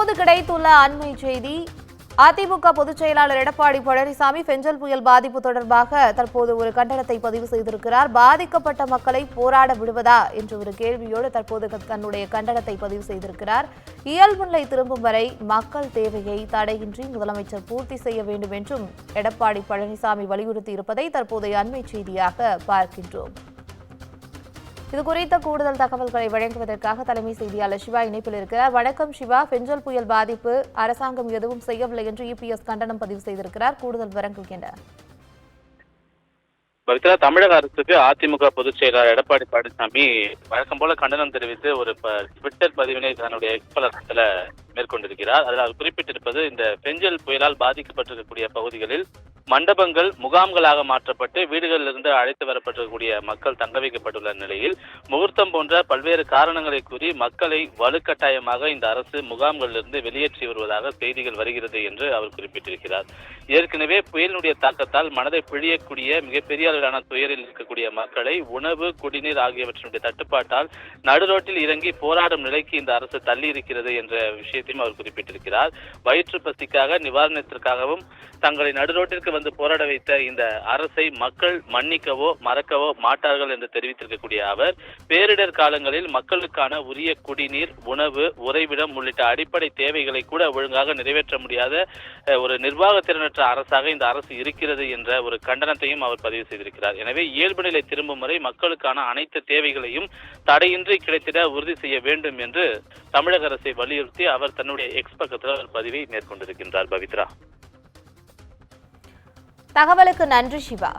தற்போது கிடைத்துள்ள அண்மை செய்தி. அதிமுக பொதுச் செயலாளர் எடப்பாடி பழனிசாமி பெஞ்சல் புயல் பாதிப்பு தொடர்பாக தற்போது ஒரு கண்டனத்தை பதிவு செய்திருக்கிறார். பாதிக்கப்பட்ட மக்களை போராட விடுவதா என்ற ஒரு கேள்வியோடு தற்போது தன்னுடைய கண்டனத்தை பதிவு செய்திருக்கிறார். இயல்பு நிலை திரும்பும் வரை மக்கள் தேவையை தடையின்றி முதலமைச்சர் பூர்த்தி செய்ய வேண்டும் என்றும் எடப்பாடி பழனிசாமி வலியுறுத்தி இருப்பதை தற்போதைய அண்மை செய்தியாக பார்க்கின்றோம். இது குறித்த கூடுதல் தகவல்களை வழங்குவதற்காக தலைமை செய்தியாளர் சிவா இணைப்பில் இருக்கிறார். வணக்கம் சிவா. பெஞ்சல் புயல் பாதிப்பு அரசாங்கம் எதுவும் செய்யவில்லை என்று இபிஎஸ் கண்டனம் பதிவு செய்திருக்கிறார். கூடுதல் விவரங்கள் என்ன? தமிழக அரசுக்கு அதிமுக பொதுச் செயலாளர் எடப்பாடி பழனிசாமி வழக்கம் போல கண்டனம் தெரிவித்து ஒரு ட்விட்டர் பதிவினை தன்னுடைய எக்ஸ்பலத்தில் மேற்கொண்டிருக்கிறார். அதில் அவர் குறிப்பிட்டிருப்பது, இந்த பெஞ்சல் புயலால் பாதிக்கப்பட்டிருக்கக்கூடிய பகுதிகளில் மண்டபங்கள் முகாம்களாக மாற்றப்பட்டு வீடுகளிலிருந்து அழைத்து வரப்பட்டிருக்கக்கூடிய மக்கள் தங்க வைக்கப்பட்டுள்ள நிலையில் முகூர்த்தம் போன்ற பல்வேறு காரணங்களை கூறி மக்களை வலுக்கட்டாயமாக இந்த அரசு முகாம்களிலிருந்து வெளியேற்றி வருவதாக செய்திகள் வருகிறது என்று அவர் குறிப்பிட்டிருக்கிறார். ஏற்கனவே புயலினுடைய தாக்கத்தால் மனதை பிழியக்கூடிய மிகப்பெரிய அளவிலான துயரில் இருக்கக்கூடிய மக்களை உணவு, குடிநீர் ஆகியவற்றினுடைய தட்டுப்பாட்டால் நடுரோட்டில் இறங்கி போராடும் நிலைக்கு இந்த அரசு தள்ளி இருக்கிறது என்ற விஷயத்தையும் அவர் குறிப்பிட்டிருக்கிறார். வயிற்று பசிக்காக நிவாரணத்திற்காகவும் தங்களை நடுரோட்டிற்கு வந்து போராட வைத்த இந்த அரசை மக்கள் மன்னிக்கவோ மறக்கவோ மாட்டார்கள் என்று தெரிவித்திருக்கக்கூடிய அவர், பேரிடர் காலங்களில் மக்களுக்கான உரிய குடிநீர், உணவு, உறைவிடம் உள்ளிட்ட அடிப்படை தேவைகளை கூட ஒழுங்காக நிறைவேற்ற முடியாத ஒரு நிர்வாக திறனற்ற அரசாக இந்த அரசு இருக்கிறது என்ற ஒரு கண்டனத்தையும் அவர் பதிவு செய்திருக்கிறார். எனவே இயல்பு நிலை திரும்பும் வரை மக்களுக்கான அனைத்து தேவைகளையும் தடையின்றி கிடைத்திட உறுதி செய்ய வேண்டும் என்று தமிழக அரசை வலியுறுத்தி அவர் தன்னுடைய எக்ஸ் பக்கத்தில் பதிவை மேற்கொண்டிருக்கின்றார். பவித்ரா, தகவலுக்கு நன்றி சிவா.